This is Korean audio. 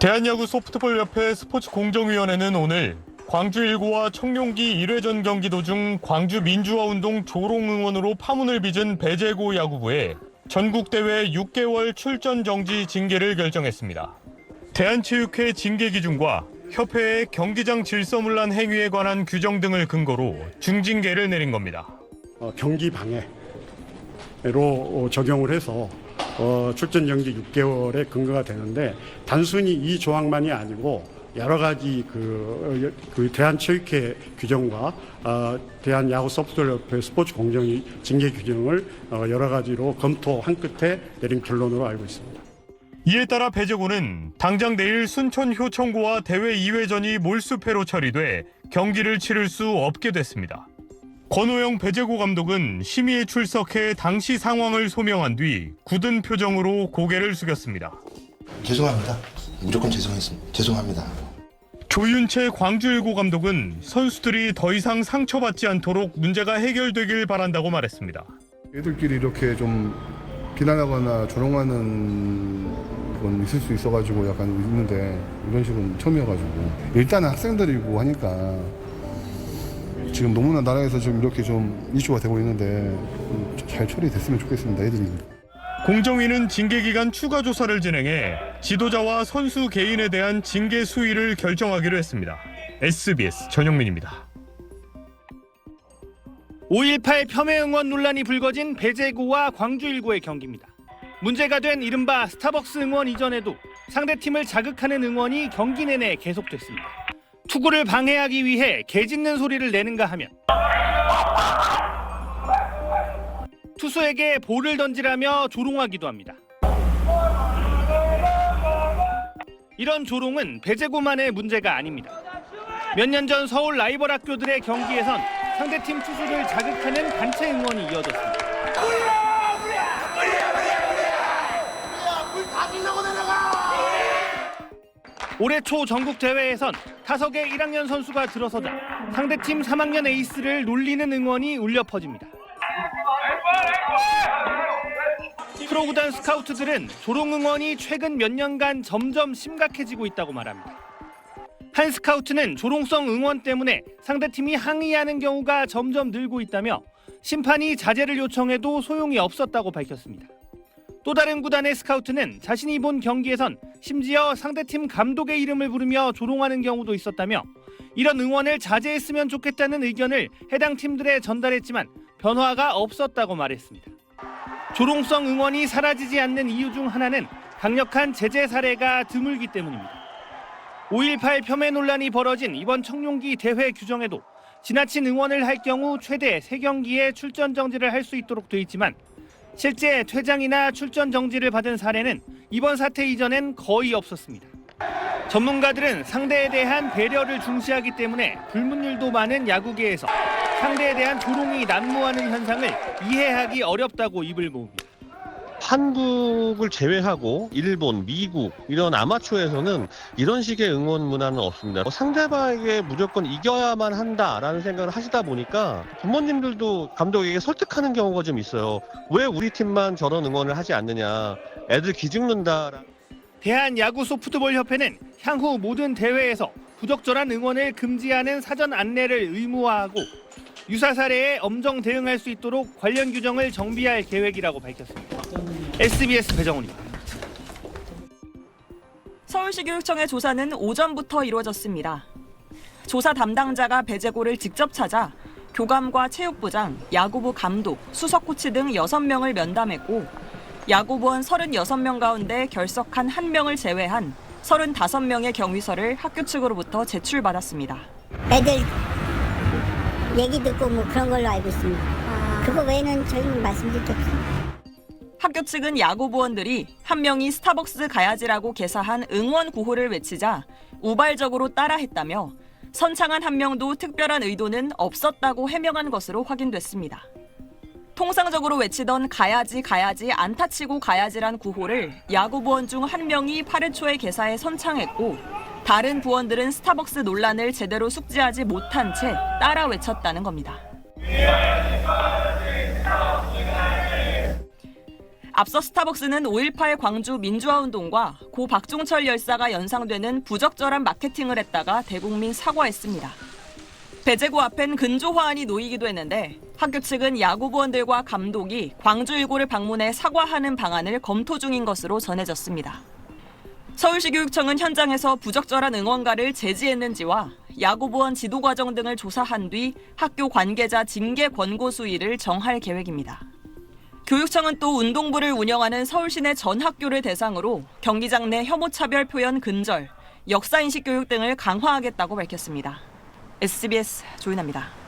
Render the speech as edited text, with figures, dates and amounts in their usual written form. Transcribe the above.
대한야구 소프트볼협회 스포츠공정위원회는 오늘 광주 1구와 청룡기 1회전 경기 도중 광주 민주화운동 조롱응원으로 파문을 빚은 배제고 야구부에 전국대회 6개월 출전 정지 징계를 결정했습니다. 대한체육회 징계 기준과 협회의 경기장 질서문란 행위에 관한 규정 등을 근거로 중징계를 내린 겁니다. 경기 방해로 적용을 해서 출전 정지 6개월의 근거가 되는데, 단순히 이 조항만이 아니고 여러 가지 그 대한체육회 규정과 대한야구 소프트볼협회 스포츠 공정위 징계 규정을 여러 가지로 검토한 끝에 내린 결론으로 알고 있습니다. 이에 따라 배제고는 당장 내일 순천 효청고와 대회 2회전이 몰수패로 처리돼 경기를 치를 수 없게 됐습니다. 권호영 배제고 감독은 심의에 출석해 당시 상황을 소명한 뒤 굳은 표정으로 고개를 숙였습니다. 죄송합니다. 무조건 죄송합니다. 조윤채 광주 1구 감독은 선수들이 더 이상 상처받지 않도록 문제가 해결되길 바란다고 말했습니다. 애들끼리 이렇게 좀 비난하거나 조롱하는 건 있을 수 있어가지고 약간 있는데, 이런 식은 처음이어가지고 일단은 학생들이고 하니까 지금 너무나 나라에서 좀 이렇게 좀 이슈가 되고 있는데 잘 처리됐으면 좋겠습니다. 애들이. 공정위는 징계 기간 추가 조사를 진행해 지도자와 선수 개인에 대한 징계 수위를 결정하기로 했습니다. SBS 전영민입니다. 5.18 폄훼 응원 논란이 불거진 배제고와 광주 1구의 경기입니다. 문제가 된 이른바 스타벅스 응원 이전에도 상대팀을 자극하는 응원이 경기 내내 계속됐습니다. 투구를 방해하기 위해 개 짖는 소리를 내는가 하면 투수에게 볼을 던지라며 조롱하기도 합니다. 이런 조롱은 배제고만의 문제가 아닙니다. 몇 년 전 서울 라이벌 학교들의 경기에선 상대팀 투수를 자극하는 단체 응원이 이어졌습니다. 올해 초 전국 대회에선 타석에 1학년 선수가 들어서자 상대팀 3학년 에이스를 놀리는 응원이 울려 퍼집니다. 프로구단 스카우트들은 조롱 응원이 최근 몇 년간 점점 심각해지고 있다고 말합니다. 한 스카우트는 조롱성 응원 때문에 상대팀이 항의하는 경우가 점점 늘고 있다며 심판이 자제를 요청해도 소용이 없었다고 밝혔습니다. 또 다른 구단의 스카우트는 자신이 본 경기에선 심지어 상대팀 감독의 이름을 부르며 조롱하는 경우도 있었다며 이런 응원을 자제했으면 좋겠다는 의견을 해당 팀들에 전달했지만 변화가 없었다고 말했습니다. 조롱성 응원이 사라지지 않는 이유 중 하나는 강력한 제재 사례가 드물기 때문입니다. 5.18 폄훼 논란이 벌어진 이번 청룡기 대회 규정에도 지나친 응원을 할 경우 최대 3경기의 출전 정지를 할 수 있도록 돼 있지만 실제 퇴장이나 출전 정지를 받은 사례는 이번 사태 이전엔 거의 없었습니다. 전문가들은 상대에 대한 배려를 중시하기 때문에 불문율도 많은 야구계에서 상대에 대한 조롱이 난무하는 현상을 이해하기 어렵다고 입을 모읍니다. 한국을 제외하고 일본, 미국 이런 아마추어에서는 이런 식의 응원 문화는 없습니다. 상대방에게 무조건 이겨야만 한다라는 생각을 하시다 보니까 부모님들도 감독에게 설득하는 경우가 좀 있어요. 왜 우리 팀만 저런 응원을 하지 않느냐, 애들 기죽는다. 대한야구소프트볼협회는 향후 모든 대회에서 부적절한 응원을 금지하는 사전 안내를 의무화하고 유사 사례에 엄정 대응할 수 있도록 관련 규정을 정비할 계획이라고 밝혔습니다. SBS 배정훈입니다. 서울시 교육청의 조사는 오전부터 이루어졌습니다. 조사 담당자가 배제고를 직접 찾아 교감과 체육부장, 야구부 감독, 수석 코치 등 6명을 면담했고 야구부원 36명 가운데 결석한 1명을 제외한 35명의 경위서를 학교 측으로부터 제출받았습니다. 애들 얘기 듣고 뭐 그런 걸로 알고 있습니다. 그거 외에는 저희는 말씀드릴 게 없습니다. 학교 측은 야구부원들이 1명이 스타벅스 가야지라고 개사한 응원 구호를 외치자 우발적으로 따라했다며 선창한 1명도 특별한 의도는 없었다고 해명한 것으로 확인됐습니다. 통상적으로 외치던 가야지 가야지 안타 치고 가야지란 구호를 야구부원 중 1명이 8회 초에 개사해 선창했고 다른 부원들은 스타벅스 논란을 제대로 숙지하지 못한 채 따라 외쳤다는 겁니다. 앞서 스타벅스는 5.18 광주 민주화운동과 고 박종철 열사가 연상되는 부적절한 마케팅을 했다가 대국민 사과했습니다. 배제고 앞엔 근조화환이 놓이기도 했는데 학교 측은 야구부원들과 감독이 광주 1고를 방문해 사과하는 방안을 검토 중인 것으로 전해졌습니다. 서울시 교육청은 현장에서 부적절한 응원가를 제지했는지와 야구부원 지도 과정 등을 조사한 뒤 학교 관계자 징계 권고 수위를 정할 계획입니다. 교육청은 또 운동부를 운영하는 서울시내 전 학교를 대상으로 경기장 내 혐오차별 표현 근절, 역사인식 교육 등을 강화하겠다고 밝혔습니다. SBS 조윤아입니다.